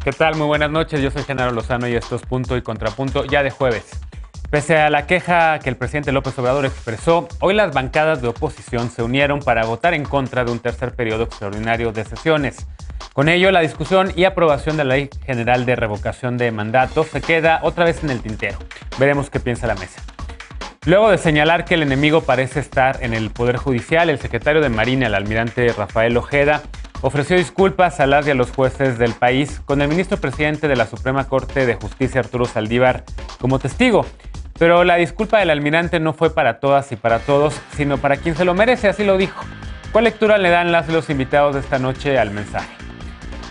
¿Qué tal? Muy buenas noches, yo soy Genaro Lozano y esto es Punto y Contrapunto ya de jueves. Pese a la queja que el presidente López Obrador expresó, hoy las bancadas de oposición se unieron para votar en contra de un tercer periodo extraordinario de sesiones. Con ello, la discusión y aprobación de la Ley General de Revocación de Mandato se queda otra vez en el tintero. Veremos qué piensa la mesa. Luego de señalar que el enemigo parece estar en el Poder Judicial, el secretario de Marina, el almirante Rafael Ojeda, ofreció disculpas a las y a los jueces del país con el ministro presidente de la Suprema Corte de Justicia, Arturo Saldívar, como testigo. Pero la disculpa del almirante no fue para todas y para todos, sino para quien se lo merece, así lo dijo. ¿Cuál lectura le dan las y los invitados de esta noche al mensaje?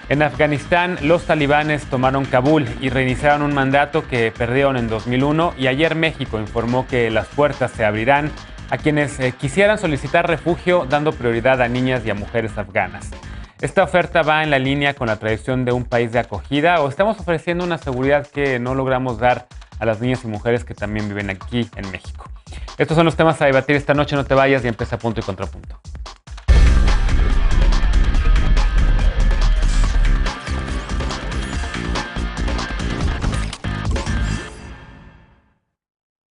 En Afganistán, los talibanes tomaron Kabul y reiniciaron un mandato que perdieron en 2001 y ayer México informó que las puertas se abrirán a quienes quisieran solicitar refugio, dando prioridad a niñas y a mujeres afganas. ¿Esta oferta va en la línea con la tradición de un país de acogida o estamos ofreciendo una seguridad que no logramos dar a las niñas y mujeres que también viven aquí en México? Estos son los temas a debatir esta noche, no te vayas y empieza Punto y Contrapunto.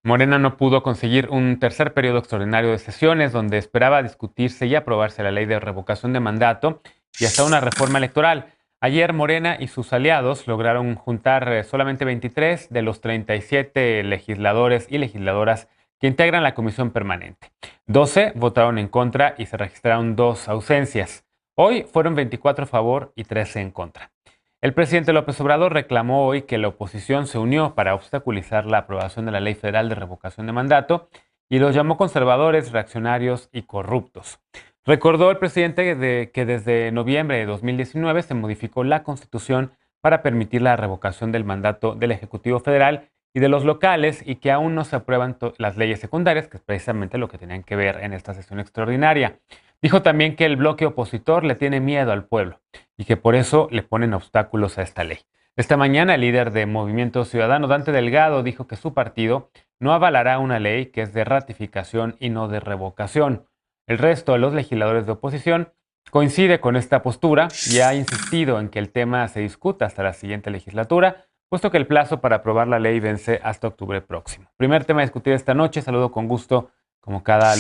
Morena no pudo conseguir un tercer periodo extraordinario de sesiones donde esperaba discutirse y aprobarse la ley de revocación de mandato y hasta una reforma electoral. Ayer Morena y sus aliados lograron juntar solamente 23 de los 37 legisladores y legisladoras que integran la comisión permanente. 12 votaron en contra y se registraron 2 ausencias. Hoy fueron 24 a favor y 13 en contra. El presidente López Obrador reclamó hoy que la oposición se unió para obstaculizar la aprobación de la Ley Federal de Revocación de Mandato y los llamó conservadores, reaccionarios y corruptos. Recordó el presidente que desde noviembre de 2019 se modificó la Constitución para permitir la revocación del mandato del Ejecutivo Federal y de los locales y que aún no se aprueban las leyes secundarias, que es precisamente lo que tenían que ver en esta sesión extraordinaria. Dijo también que el bloque opositor le tiene miedo al pueblo y que por eso le ponen obstáculos a esta ley. Esta mañana el líder de Movimiento Ciudadano, Dante Delgado, dijo que su partido no avalará una ley que es de ratificación y no de revocación. El resto de los legisladores de oposición coincide con esta postura y ha insistido en que el tema se discuta hasta la siguiente legislatura, puesto que el plazo para aprobar la ley vence hasta octubre próximo. Primer tema a discutir esta noche. Saludo con gusto, como cada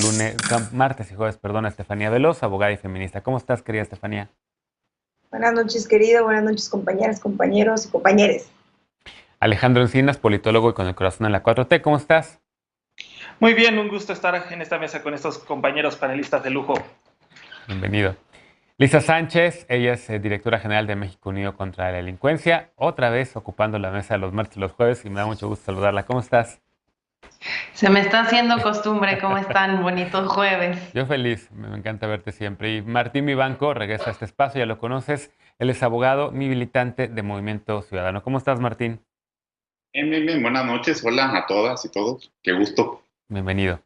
martes y jueves, a Estefanía Veloz, abogada y feminista. ¿Cómo estás, querida Estefanía? Buenas noches, querido. Buenas noches, compañeras, compañeros y compañeres. Alejandro Encinas, politólogo y con el corazón en la 4T. ¿Cómo estás? Muy bien, un gusto estar en esta mesa con estos compañeros panelistas de lujo. Bienvenido. Lisa Sánchez, ella es directora general de México Unido contra la Delincuencia, otra vez ocupando la mesa los martes y los jueves y me da mucho gusto saludarla. ¿Cómo estás? Se me está haciendo costumbre. ¿Cómo están? Bonitos jueves. Yo feliz, me encanta verte siempre. Y Martín Vivanco regresa a este espacio, ya lo conoces. Él es abogado militante de Movimiento Ciudadano. ¿Cómo estás, Martín? Bien. Buenas noches. Hola a todas y todos. Qué gusto. Bienvenido.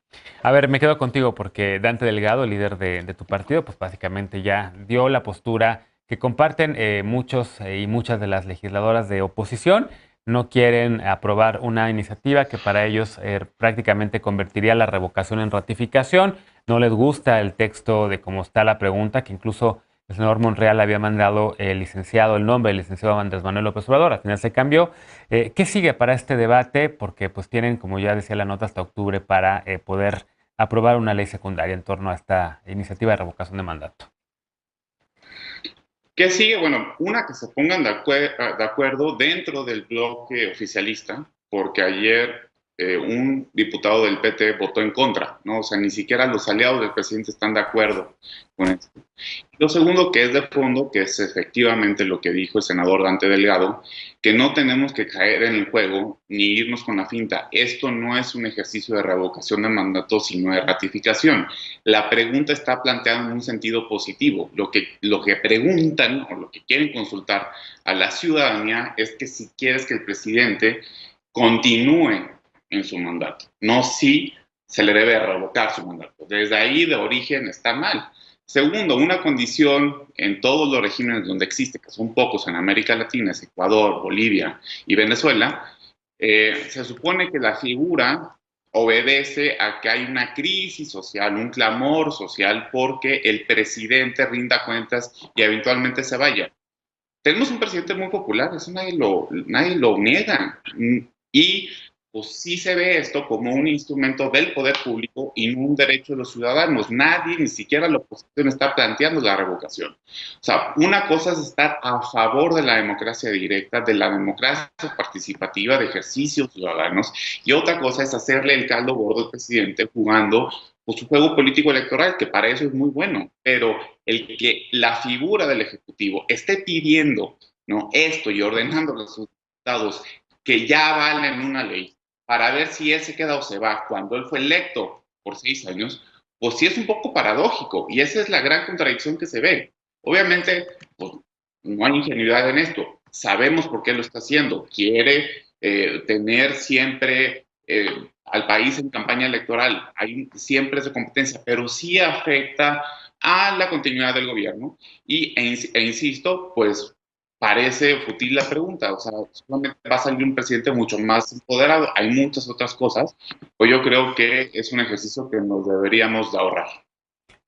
A ver, me quedo contigo porque Dante Delgado, líder de tu partido, pues básicamente ya dio la postura que comparten muchos y muchas de las legisladoras de oposición. No quieren aprobar una iniciativa que para ellos prácticamente convertiría la revocación en ratificación. No les gusta el texto de cómo está la pregunta, que incluso el senador Monreal había mandado el nombre del licenciado Andrés Manuel López Obrador. Al final se cambió. ¿Qué sigue para este debate? Porque pues tienen, como ya decía la nota, hasta octubre para poder aprobar una ley secundaria en torno a esta iniciativa de revocación de mandato. ¿Qué sigue? Bueno, una, que se pongan de acuerdo dentro del bloque oficialista, porque ayer un diputado del PT votó en contra, ¿no? O sea, ni siquiera los aliados del presidente están de acuerdo con esto. Lo segundo, que es de fondo, que es efectivamente lo que dijo el senador Dante Delgado, que no tenemos que caer en el juego ni irnos con la finta. Esto no es un ejercicio de revocación de mandato, sino de ratificación. La pregunta está planteada en un sentido positivo. Lo que preguntan o lo que quieren consultar a la ciudadanía es que si quieres que el presidente continúe en su mandato, no si se le debe revocar su mandato. Desde ahí, de origen, está mal. Segundo, una condición en todos los regímenes donde existe, que son pocos en América Latina, es Ecuador, Bolivia y Venezuela, se supone que la figura obedece a que hay una crisis social, un clamor social porque el presidente rinda cuentas y eventualmente se vaya. tenemos un presidente muy popular, eso nadie lo niega. Y pues sí se ve esto como un instrumento del poder público y no un derecho de los ciudadanos. Nadie, ni siquiera la oposición, está planteando la revocación. O sea, una cosa es estar a favor de la democracia directa, de la democracia participativa, de ejercicios ciudadanos, y otra cosa es hacerle el caldo gordo al presidente jugando pues, su juego político electoral, que para eso es muy bueno, pero el que la figura del Ejecutivo esté pidiendo, ¿no?, esto y ordenando los resultados que ya valen una ley, para ver si él se queda o se va, cuando él fue electo por 6 años, pues sí es un poco paradójico, y esa es la gran contradicción que se ve. Obviamente, pues, no hay ingenuidad en esto, sabemos por qué lo está haciendo, quiere tener siempre al país en campaña electoral, hay siempre esa competencia, pero sí afecta a la continuidad del gobierno, e insisto, pues parece fútil la pregunta, o sea, solamente va a salir un presidente mucho más empoderado, hay muchas otras cosas, pues yo creo que es un ejercicio que nos deberíamos de ahorrar.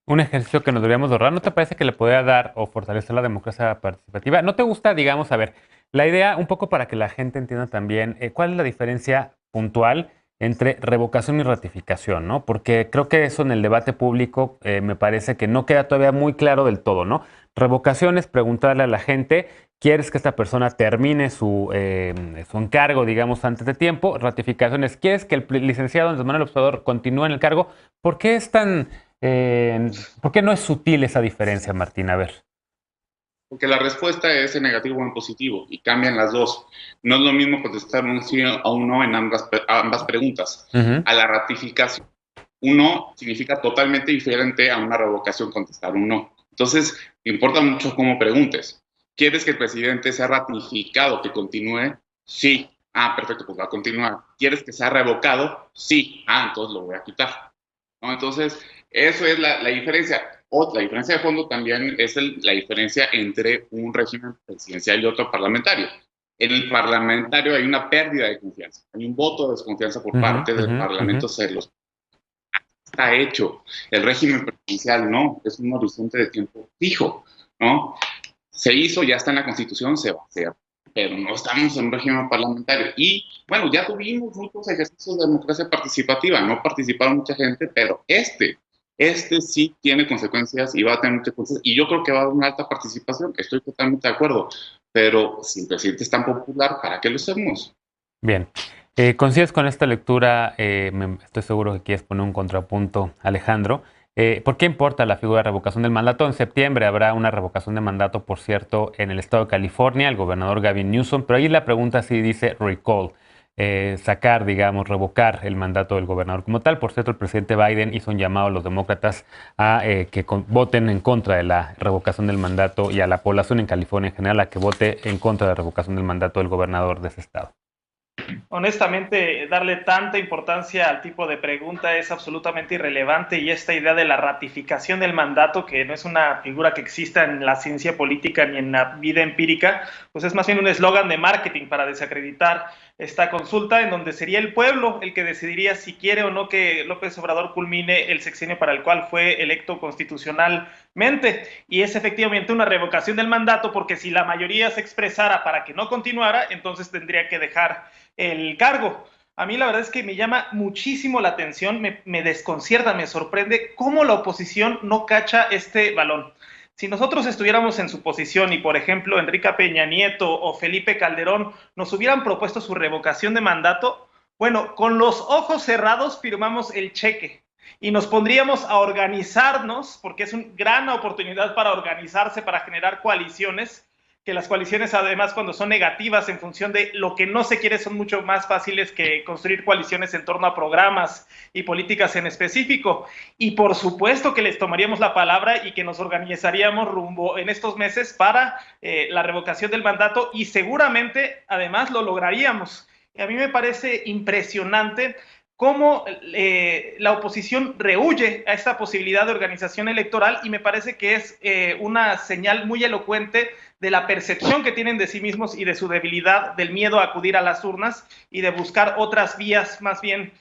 Un ejercicio que nos deberíamos de ahorrar. ¿No te parece que le podría dar o fortalecer la democracia participativa? ¿No te gusta, digamos, a ver, la idea, un poco para que la gente entienda también, cuál es la diferencia puntual entre revocación y ratificación, ¿no? Porque creo que eso en el debate público me parece que no queda todavía muy claro del todo, ¿no? Revocación es preguntarle a la gente, ¿quieres que esta persona termine su encargo, digamos, antes de tiempo? Ratificación es, ¿quieres que el licenciado Andrés Manuel López Obrador continúe en el cargo? ¿Por qué es tan... ¿por qué no es sutil esa diferencia, Martín? A ver. Porque la respuesta es en negativo o en positivo, y cambian las dos. No es lo mismo contestar un sí o un no en ambas preguntas. A la ratificación, un no significa totalmente diferente a una revocación contestar un no. Entonces, importa mucho cómo preguntes. ¿Quieres que el presidente sea ratificado, que continúe? Sí. Ah, perfecto, pues va a continuar. ¿Quieres que sea revocado? Sí. Ah, entonces lo voy a quitar, ¿no? Entonces, eso es la diferencia. La diferencia de fondo también es la diferencia entre un régimen presidencial y otro parlamentario. En el parlamentario hay una pérdida de confianza, hay un voto de desconfianza por parte del Parlamento. Está hecho. El régimen presidencial no, es un horizonte de tiempo fijo, ¿no? Se hizo, ya está en la Constitución, se va a hacer, pero no estamos en un régimen parlamentario. Y bueno, ya tuvimos muchos ejercicios de democracia participativa, no participaron mucha gente, pero este sí tiene consecuencias y va a tener muchas consecuencias, y yo creo que va a haber una alta participación, estoy totalmente de acuerdo, pero si el presidente es tan popular, ¿para qué lo hacemos? Bien. ¿Coincides con esta lectura? Estoy seguro que quieres poner un contrapunto, Alejandro. ¿Por qué importa la figura de revocación del mandato? En septiembre habrá una revocación de mandato, por cierto, en el estado de California, el gobernador Gavin Newsom, pero ahí la pregunta sí dice recall. Sacar, digamos, revocar el mandato del gobernador como tal. Por cierto, el presidente Biden hizo un llamado a los demócratas a que voten en contra de la revocación del mandato, y a la población en California en general a que vote en contra de la revocación del mandato del gobernador de ese estado. Honestamente, darle tanta importancia al tipo de pregunta es absolutamente irrelevante, y esta idea de la ratificación del mandato, que no es una figura que exista en la ciencia política ni en la vida empírica, pues es más bien un eslogan de marketing para desacreditar esta consulta, en donde sería el pueblo el que decidiría si quiere o no que López Obrador culmine el sexenio para el cual fue electo constitucionalmente. Y es efectivamente una revocación del mandato, porque si la mayoría se expresara para que no continuara, entonces tendría que dejar el cargo. A mí la verdad es que me llama muchísimo la atención, me desconcierta, me sorprende cómo la oposición no cacha este balón. Si nosotros estuviéramos en su posición y, por ejemplo, Enrique Peña Nieto o Felipe Calderón nos hubieran propuesto su revocación de mandato, bueno, con los ojos cerrados firmamos el cheque y nos pondríamos a organizarnos, porque es una gran oportunidad para organizarse, para generar coaliciones, que las coaliciones, además, cuando son negativas en función de lo que no se quiere, son mucho más fáciles que construir coaliciones en torno a programas y políticas en específico. Y por supuesto que les tomaríamos la palabra y que nos organizaríamos rumbo en estos meses para la revocación del mandato, y seguramente además lo lograríamos. Y a mí me parece impresionante cómo la oposición rehúye a esta posibilidad de organización electoral, y me parece que es una señal muy elocuente de la percepción que tienen de sí mismos y de su debilidad, del miedo a acudir a las urnas y de buscar otras vías más bien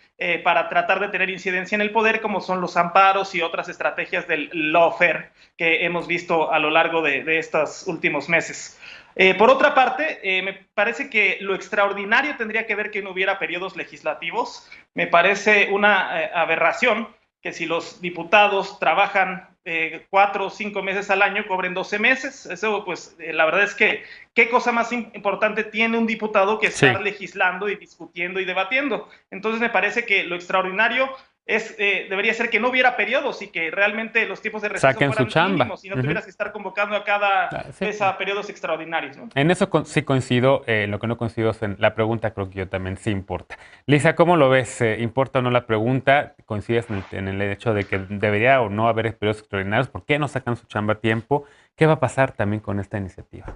para tratar de tener incidencia en el poder, como son los amparos y otras estrategias del lawfare que hemos visto a lo largo de estos últimos meses. Por otra parte, me parece que lo extraordinario tendría que ver que no hubiera periodos legislativos. Me parece una aberración que si los diputados trabajan 4 o 5 meses al año, cobren 12 meses. Eso, pues, la verdad es que, ¿qué cosa más importante tiene un diputado que estar legislando y discutiendo y debatiendo? Entonces, me parece que lo extraordinario debería ser que no hubiera periodos y que realmente los tiempos de receso fueran mínimos y no tuvieras que estar convocando a cada vez a periodos extraordinarios, ¿no? En eso sí coincido. Lo que no coincido es en la pregunta, creo que yo también sí importa. Lisa, ¿cómo lo ves? ¿Importa o no la pregunta? ¿Coincides en el hecho de que debería o no haber periodos extraordinarios? ¿Por qué no sacan su chamba a tiempo? ¿Qué va a pasar también con esta iniciativa?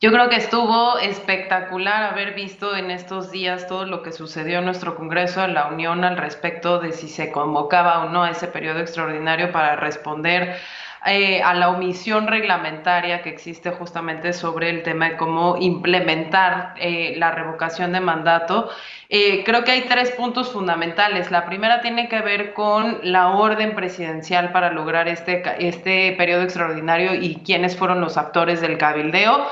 Yo creo que estuvo espectacular haber visto en estos días todo lo que sucedió en nuestro Congreso de la Unión al respecto de si se convocaba o no a ese periodo extraordinario para responder a la omisión reglamentaria que existe justamente sobre el tema de cómo implementar la revocación de mandato. Creo que hay 3 puntos fundamentales. La primera tiene que ver con la orden presidencial para lograr este periodo extraordinario y quiénes fueron los actores del cabildeo.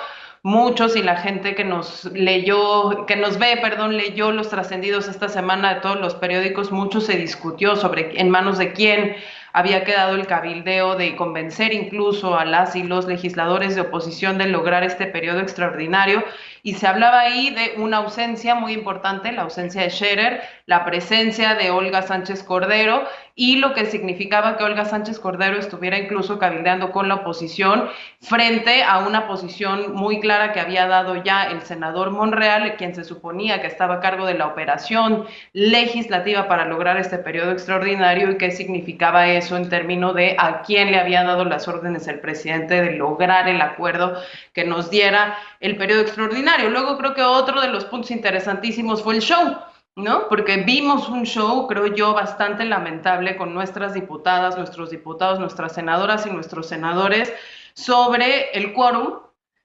Muchos y la gente que nos leyó los trascendidos esta semana de todos los periódicos, mucho se discutió sobre en manos de quién había quedado el cabildeo de convencer incluso a las y los legisladores de oposición de lograr este periodo extraordinario, y se hablaba ahí de una ausencia muy importante, la ausencia de Scherer, la presencia de Olga Sánchez Cordero, y lo que significaba que Olga Sánchez Cordero estuviera incluso cabildeando con la oposición frente a una posición muy clara que había dado ya el senador Monreal, quien se suponía que estaba a cargo de la operación legislativa para lograr este periodo extraordinario, y qué significaba eso en términos de a quién le había dado las órdenes el presidente de lograr el acuerdo que nos diera el periodo extraordinario. Luego creo que otro de los puntos interesantísimos fue el show, ¿no? Porque vimos un show, creo yo, bastante lamentable con nuestras diputadas, nuestros diputados, nuestras senadoras y nuestros senadores sobre el quórum,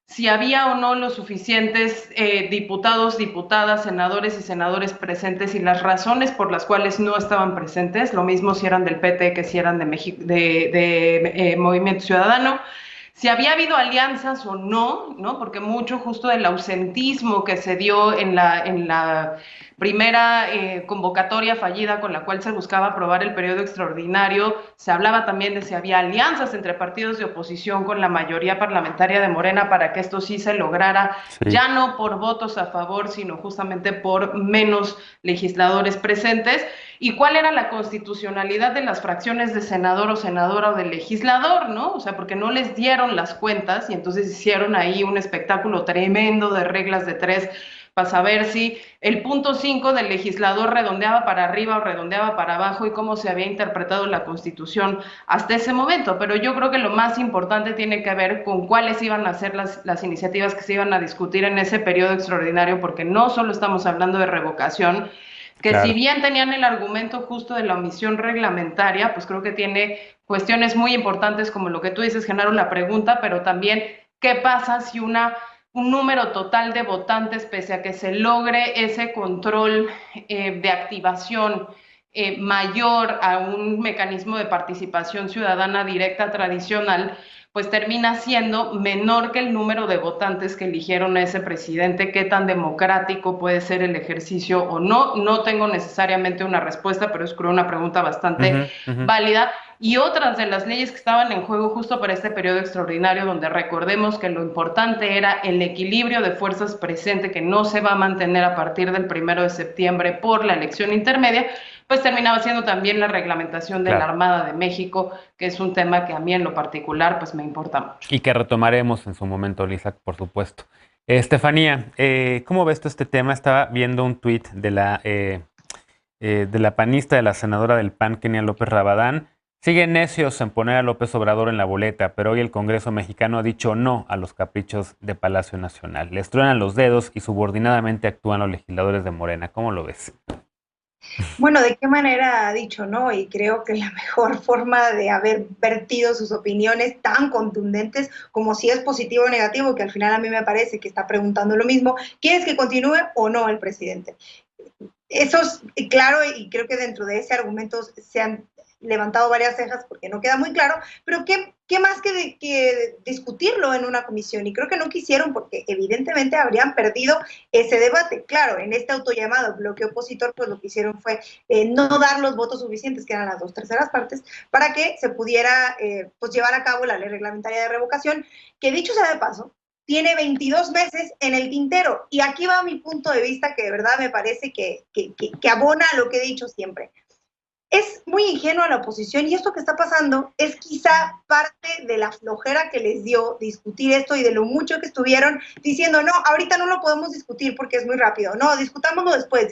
si había o no los suficientes diputados, diputadas, senadores y senadores presentes y las razones por las cuales no estaban presentes, lo mismo si eran del PT que si eran de Movimiento Ciudadano, si había habido alianzas o no, ¿no? Porque mucho justo del ausentismo que se dio en la primera convocatoria fallida con la cual se buscaba aprobar el periodo extraordinario, se hablaba también de si había alianzas entre partidos de oposición con la mayoría parlamentaria de Morena para que esto sí se lograra, ya no por votos a favor, sino justamente por menos legisladores presentes, y cuál era la constitucionalidad de las fracciones de senador o senadora o de legislador, ¿no? O sea, porque no les dieron las cuentas y entonces hicieron ahí un espectáculo tremendo de reglas de 3 para saber si el punto 5 del legislador redondeaba para arriba o redondeaba para abajo y cómo se había interpretado la Constitución hasta ese momento. Pero yo creo que lo más importante tiene que ver con cuáles iban a ser las iniciativas que se iban a discutir en ese periodo extraordinario, porque no solo estamos hablando de revocación, que si bien tenían el argumento justo de la omisión reglamentaria, pues creo que tiene cuestiones muy importantes como lo que tú dices, Genaro, la pregunta, pero también qué pasa si un número total de votantes, pese a que se logre ese control de activación mayor a un mecanismo de participación ciudadana directa tradicional, pues termina siendo menor que el número de votantes que eligieron a ese presidente. ¿Qué tan democrático puede ser el ejercicio o no? No tengo necesariamente una respuesta, pero es creo una pregunta bastante válida. Y otras de las leyes que estaban en juego justo para este periodo extraordinario, donde recordemos que lo importante era el equilibrio de fuerzas presente, que no se va a mantener a partir del 1 de septiembre por la elección intermedia, pues terminaba siendo también la reglamentación de la Armada de México, que es un tema que a mí en lo particular pues me importa mucho. Y que retomaremos en su momento, Lisa, por supuesto. Estefanía, ¿cómo ves tú este tema? Estaba viendo un tuit de la panista, de la senadora del PAN, Kenia López Rabadán. Siguen necios en poner a López Obrador en la boleta, pero hoy el Congreso mexicano ha dicho no a los caprichos de Palacio Nacional. Les truenan los dedos y subordinadamente actúan los legisladores de Morena. ¿Cómo lo ves? Bueno, ¿de qué manera ha dicho no? Y creo que la mejor forma de haber vertido sus opiniones tan contundentes como si es positivo o negativo, que al final a mí me parece que está preguntando lo mismo, ¿quieres que continúe o no el presidente? Eso es claro, y creo que dentro de ese argumento se han levantado varias cejas porque no queda muy claro, pero ¿qué ¿qué más que discutirlo en una comisión? Y creo que no quisieron porque evidentemente habrían perdido ese debate. Claro, en este autollamado bloque opositor, pues lo que hicieron fue no dar los votos suficientes, que eran las 2/3 partes, para que se pudiera pues llevar a cabo la ley reglamentaria de revocación, que dicho sea de paso, tiene 22 meses en el tintero. Y aquí va mi punto de vista, que de verdad me parece que abona a lo que he dicho siempre. Es muy ingenua la oposición y esto que está pasando es quizá parte de la flojera que les dio discutir esto y de lo mucho que estuvieron diciendo, no, ahorita no lo podemos discutir porque es muy rápido, no, discutámoslo después,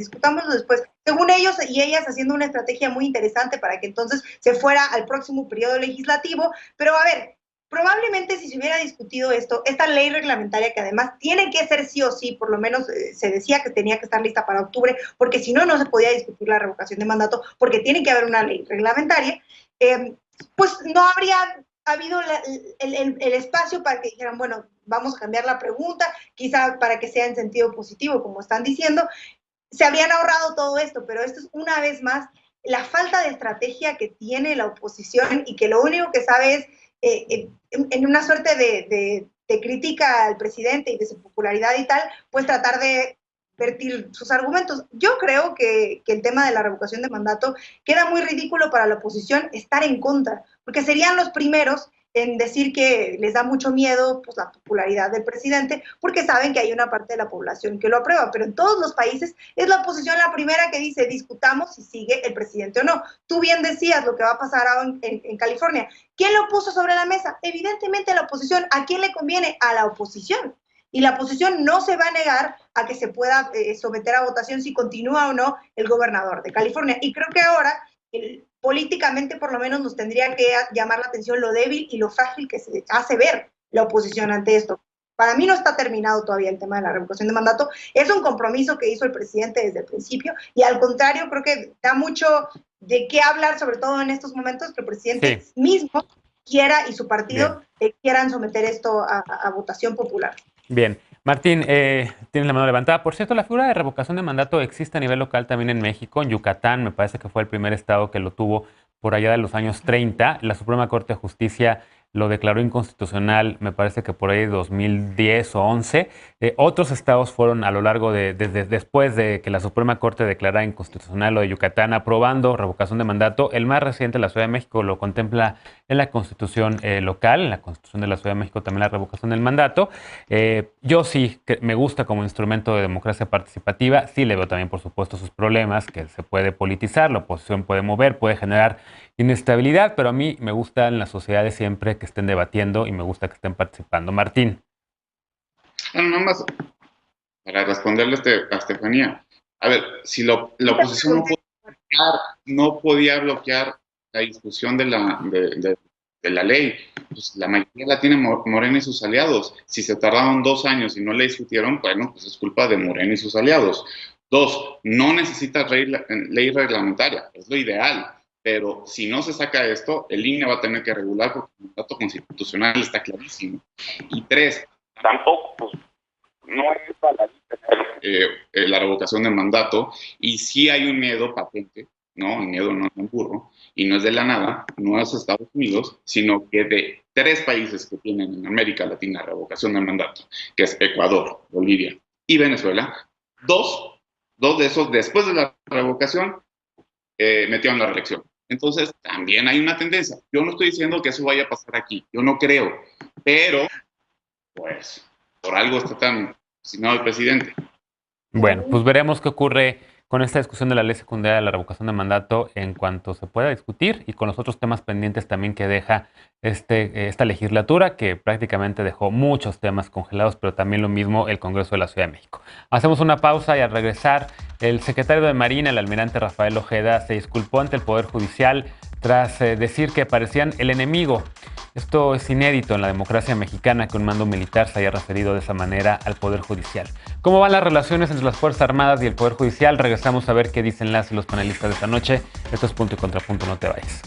según ellos y ellas haciendo una estrategia muy interesante para que entonces se fuera al próximo periodo legislativo, pero a ver, probablemente si se hubiera discutido esto, esta ley reglamentaria que además tiene que ser sí o sí, por lo menos se decía que tenía que estar lista para octubre, porque si no, no se podía discutir la revocación de mandato, porque tiene que haber una ley reglamentaria, pues no habría habido el espacio para que dijeran, bueno, vamos a cambiar la pregunta, quizá para que sea en sentido positivo, como están diciendo, se habrían ahorrado todo esto, pero esto es una vez más la falta de estrategia que tiene la oposición y que lo único que sabe es en una suerte de crítica al presidente y de su popularidad y tal, pues tratar de vertir sus argumentos. Yo creo que el tema de la revocación de mandato queda muy ridículo para la oposición estar en contra, porque serían los primeros en decir que les da mucho miedo pues, la popularidad del presidente, porque saben que hay una parte de la población que lo aprueba, pero en todos los países es la oposición la primera que dice, discutamos si sigue el presidente o no. Tú bien decías lo que va a pasar ahora en California. ¿Quién lo puso sobre la mesa? Evidentemente la oposición. ¿A quién le conviene? A la oposición. Y la oposición no se va a negar a que se pueda someter a votación si continúa o no el gobernador de California. Y creo que ahora políticamente por lo menos nos tendría que llamar la atención lo débil y lo frágil que se hace ver la oposición ante esto. Para mí no está terminado todavía el tema de la revocación de mandato. Es un compromiso que hizo el presidente desde el principio y al contrario creo que da mucho de qué hablar, sobre todo en estos momentos, que el presidente mismo quiera y su partido quieran someter esto a votación popular. Bien. Martín, tienes la mano levantada. Por cierto, la figura de revocación de mandato existe a nivel local también en México. En Yucatán, me parece que fue el primer estado que lo tuvo por allá de los años 30. La Suprema Corte de Justicia lo declaró inconstitucional, me parece que por ahí 2010 o 11. Otros estados fueron a lo largo después de que la Suprema Corte declarara inconstitucional lo de Yucatán, aprobando revocación de mandato. El más reciente, la Ciudad de México, lo contempla en la Constitución local, en la Constitución de la Ciudad de México también la revocación del mandato. Yo sí que me gusta como instrumento de democracia participativa, sí le veo también, por supuesto, sus problemas, que se puede politizar, la oposición puede mover, puede generar inestabilidad, pero a mí me gusta en las sociedades siempre que estén debatiendo y me gusta que estén participando. Martín. Bueno, nada más para responderle a Estefanía. A ver, si la oposición no podía bloquear la discusión de la ley, pues la mayoría la tiene Morena y sus aliados. Si se tardaron 2 años y no la discutieron, bueno, pues es culpa de Morena y sus aliados. 2, no necesita ley reglamentaria, es lo ideal. Pero si no se saca esto, el INE va a tener que regular porque el mandato constitucional está clarísimo. Y 3, tampoco, pues, no es para la revocación de mandato, y sí hay un miedo patente, ¿no? El miedo no es un burro, y no es de la nada, no es Estados Unidos, sino que de 3 países que tienen en América Latina revocación de mandato, que es Ecuador, Bolivia y Venezuela, dos de esos, después de la revocación, metieron la reelección. Entonces, también hay una tendencia. Yo no estoy diciendo que eso vaya a pasar aquí, yo no creo, pero, pues, por algo está tan asignado el presidente. Bueno, pues veremos qué ocurre con esta discusión de la ley secundaria de la revocación de mandato en cuanto se pueda discutir y con los otros temas pendientes también que deja esta legislatura, que prácticamente dejó muchos temas congelados, pero también lo mismo el Congreso de la Ciudad de México. Hacemos una pausa y al regresar, el secretario de Marina, el almirante Rafael Ojeda, se disculpó ante el Poder Judicial tras decir que parecían el enemigo. Esto es inédito en la democracia mexicana, que un mando militar se haya referido de esa manera al Poder Judicial. ¿Cómo van las relaciones entre las Fuerzas Armadas y el Poder Judicial? Regresamos a ver qué dicen las y los panelistas de esta noche. Esto es Punto y Contrapunto, no te vayas.